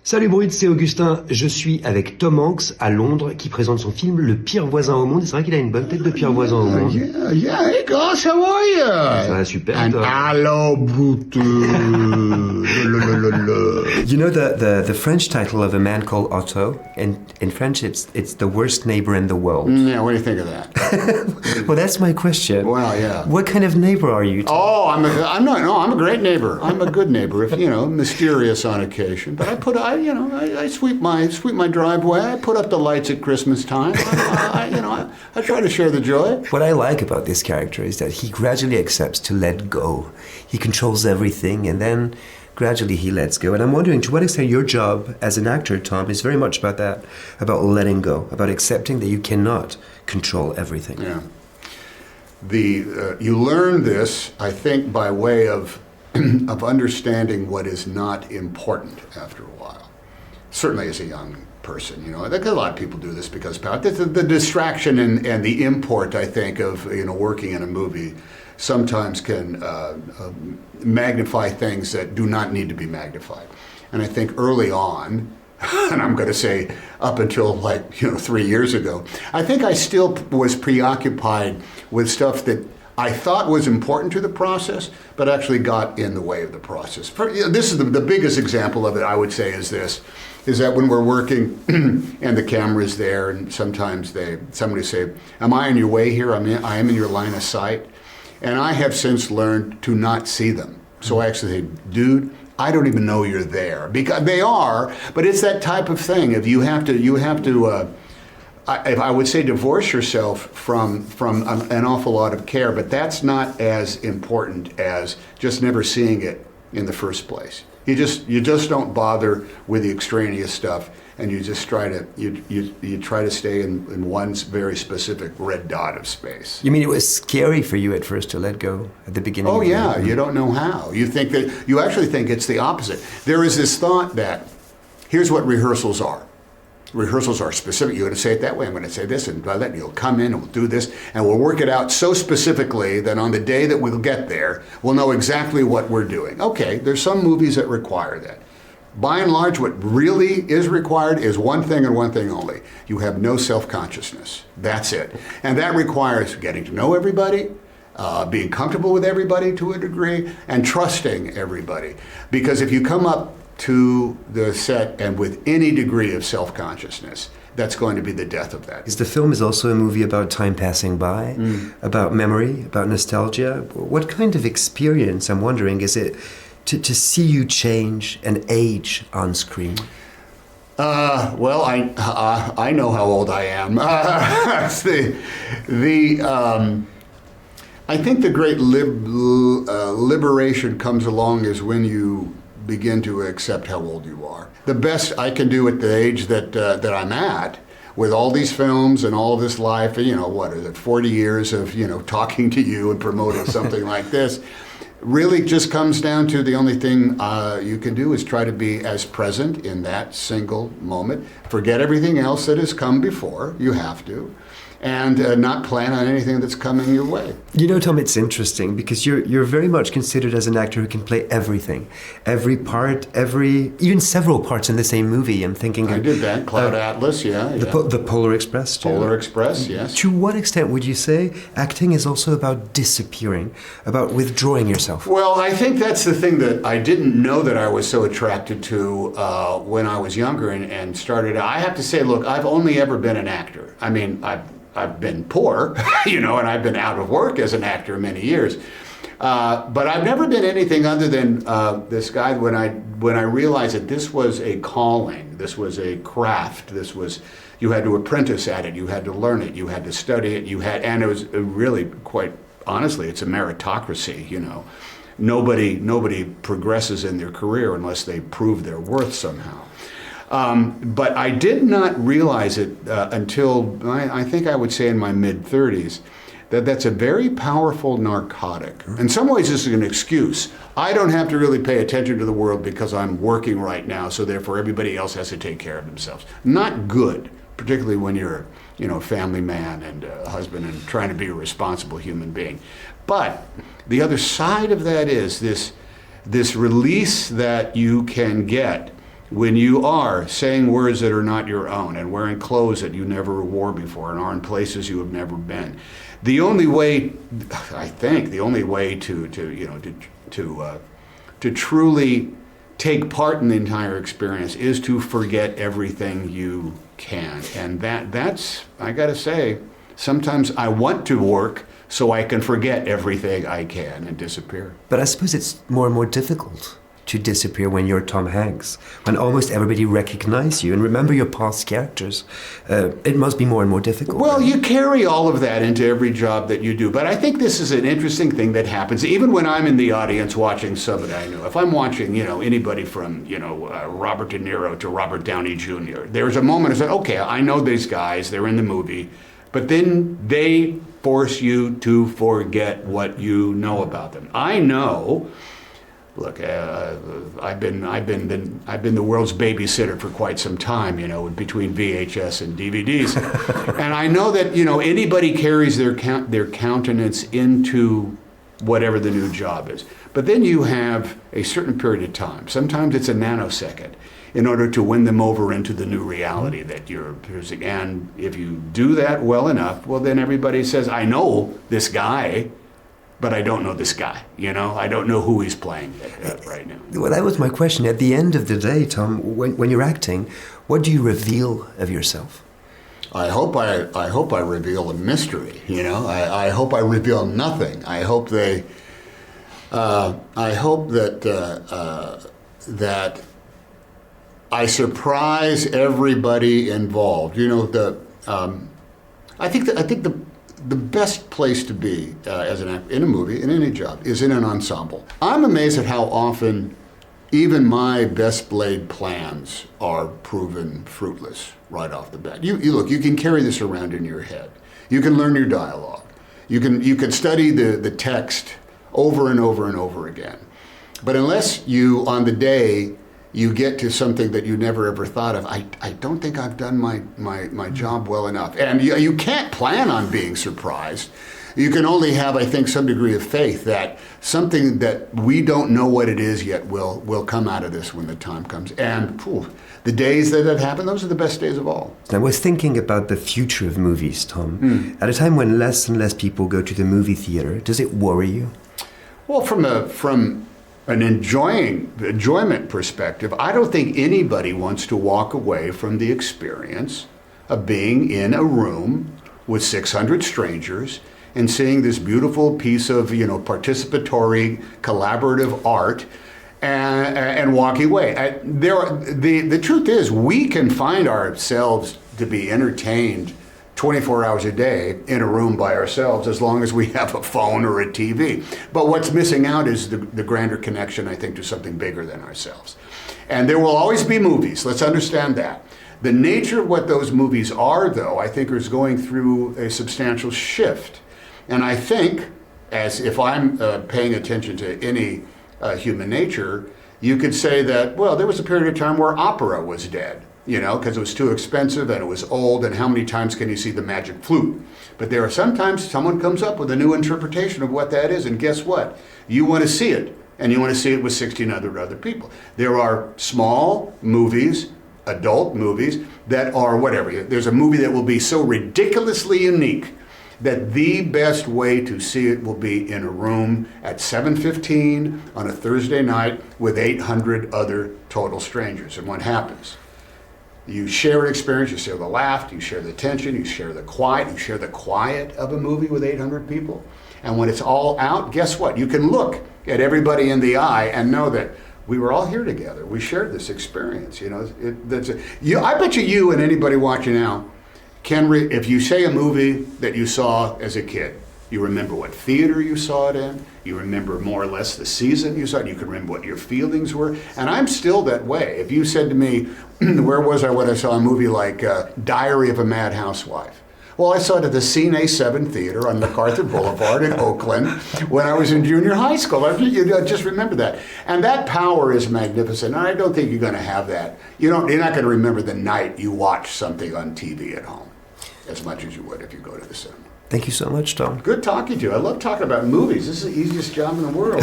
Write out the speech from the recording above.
Salut Brut, c'est Augustin. Je suis avec Tom Hanks à Londres qui présente son film Le pire voisin au monde. C'est vrai qu'il a une bonne tête de pire voisin au monde. Yeah, hey Gus, how are you? Ça va super. And hello, Brut. You know the French title of A Man Called Otto? In French, it's the worst neighbor in the world. Yeah, what do you think of that? Well, that's my question. Well, yeah. What kind of neighbor are you? Oh, I'm a great neighbor. I'm a good neighbor, if mysterious on occasion. But I sweep my driveway. I put up the lights at Christmas time. I try to share the joy. What I like about this character is that he gradually accepts to let go. He controls everything, and then gradually he lets go. And I'm wondering, to what extent your job as an actor, Tom, is very much about that, about letting go, about accepting that you cannot control everything. Yeah. You learn this, I think, by way of of understanding what is not important after a while. Certainly as a young person, I think a lot of people do this because the distraction and the import, I think, of working in a movie sometimes can magnify things that do not need to be magnified. And I think early on, and I'm going to say up until 3 years ago, I think I still was preoccupied with stuff that I thought was important to the process, but actually got in the way of the process. This is the biggest example of it, I would say, is that when we're working and the camera's there, and sometimes somebody say, am I in your way here? I am in your line of sight. And I have since learned to not see them. So I actually say, dude, I don't even know you're there. Because they are, but it's that type of thing. If you have to I would say divorce yourself from an awful lot of care, but that's not as important as just never seeing it in the first place. You just don't bother with the extraneous stuff, and you just try to stay in one very specific red dot of space. You mean it was scary for you at first to let go at the beginning? Oh yeah, you don't know how. You actually think it's the opposite. There is this thought that here's what rehearsals are. Rehearsals are specific. You're going to say it that way. I'm going to say this and that. And you'll come in and we'll do this, and we'll work it out so specifically that on the day that we'll get there, we'll know exactly what we're doing. Okay, there's some movies that require that. By and large, what really is required is one thing and one thing only. You have no self-consciousness. That's it. And that requires getting to know everybody, being comfortable with everybody to a degree, and trusting everybody. Because if you come up to the set and with any degree of self-consciousness, that's going to be the death of that. The film is also a movie about time passing by, about memory, about nostalgia. What kind of experience, I'm wondering, is it to see you change and age on screen? Well, I know how old I am. I think the great liberation comes along is when you begin to accept how old you are. The best I can do at the age that I'm at, with all these films and all this life, what is it, 40 years of, talking to you and promoting something like this, really just comes down to the only thing you can do is try to be as present in that single moment. Forget everything else that has come before, you have to, and not plan on anything that's coming your way. Tom, it's interesting because you're very much considered as an actor who can play everything, every part, even several parts in the same movie. I'm thinking I did that, Cloud Atlas, yeah. The Polar Express, too. Polar Express, yes. To what extent would you say acting is also about disappearing, about withdrawing yourself? Well, I think that's the thing that I didn't know that I was so attracted to when I was younger and started. I have to say, look, I've only ever been an actor. I mean, I've been poor, and I've been out of work as an actor many years. But I've never been anything other than this guy. When I realized that this was a calling, this was a craft, you had to apprentice at it, you had to learn it, you had to study it, and it was really, quite honestly, it's a meritocracy, Nobody progresses in their career unless they prove their worth somehow. But I did not realize it until I think I would say in my mid-30s that's a very powerful narcotic. In some ways this is an excuse. I don't have to really pay attention to the world because I'm working right now, so therefore everybody else has to take care of themselves. Not good, particularly when you're a family man and a husband and trying to be a responsible human being. But the other side of that is this release that you can get when you are saying words that are not your own and wearing clothes that you never wore before and are in places you have never been. The only way, I think, to truly take part in the entire experience is to forget everything you can. And that's, I gotta say, sometimes I want to work so I can forget everything I can and disappear. But I suppose it's more and more difficult to disappear when you're Tom Hanks, when almost everybody recognizes you and remember your past characters. It must be more and more difficult. Well, you carry all of that into every job that you do. But I think this is an interesting thing that happens even when I'm in the audience watching somebody I know. If I'm watching, anybody from, Robert De Niro to Robert Downey Jr., there's a moment I say, okay, I know these guys, they're in the movie, but then they force you to forget what you know about them. I know. Look, I've been the world's babysitter for quite some time, between VHS and DVDs, and I know that anybody carries their countenance into whatever the new job is. But then you have a certain period of time. Sometimes it's a nanosecond in order to win them over into the new reality that you're producing. And if you do that well enough, well, then everybody says, "I know this guy." But I don't know this guy, I don't know who he's playing right now. Well, that was my question. At the end of the day, Tom, when you're acting, what do you reveal of yourself? I hope I reveal a mystery, I hope I reveal nothing. I hope that I surprise everybody involved. I think the best place to be as an actor in a movie, in any job, is in an ensemble. I'm amazed at how often even my best laid plans are proven fruitless right off the bat. You look, you can carry this around in your head. You can learn your dialogue. You can study the text over and over and over again. But unless you, on the day, you get to something that you never ever thought of, I don't think I've done my job well enough. And you can't plan on being surprised. You can only have, I think, some degree of faith that something that we don't know what it is yet will come out of this when the time comes. And the days that happen, those are the best days of all. I was thinking about the future of movies, Tom. At a time when less and less people go to the movie theater, does it worry you? Well, from an enjoyment perspective, I don't think anybody wants to walk away from the experience of being in a room with 600 strangers and seeing this beautiful piece of participatory, collaborative art and walking away. The truth is, we can find ourselves to be entertained 24 hours a day in a room by ourselves as long as we have a phone or a TV. But what's missing out is the grander connection, I think, to something bigger than ourselves. And there will always be movies, let's understand that. The nature of what those movies are, though, I think is going through a substantial shift. And I think, as if I'm paying attention to any human nature, you could say that, well, there was a period of time where opera was dead. Because it was too expensive and it was old, and how many times can you see the magic flute? But there are sometimes someone comes up with a new interpretation of what that is, and guess what? You want to see it, and you want to see it with 1,600 other people. There are small movies, adult movies, that are whatever. There's a movie that will be so ridiculously unique that the best way to see it will be in a room at 7:15 on a Thursday night with 800 other total strangers. And what happens? You share an experience, you share the laugh, you share the tension, you share the quiet of a movie with 800 people. And when it's all out, guess what? You can look at everybody in the eye and know that we were all here together. We shared this experience. I bet you and anybody watching now if you say a movie that you saw as a kid, you remember what theater you saw it in, you remember more or less the season you saw it, you can remember what your feelings were. And I'm still that way. If you said to me, where was I when I saw a movie like Diary of a Mad Housewife? Well, I saw it at the Cine 7 Theater on MacArthur Boulevard in Oakland when I was in junior high school. Just remember that. And that power is magnificent. And I don't think you're going to have that. You're not going to remember the night you watched something on TV at home as much as you would if you go to the cinema. Thank you so much, Tom. Good talking to you. I love talking about movies. This is the easiest job in the world.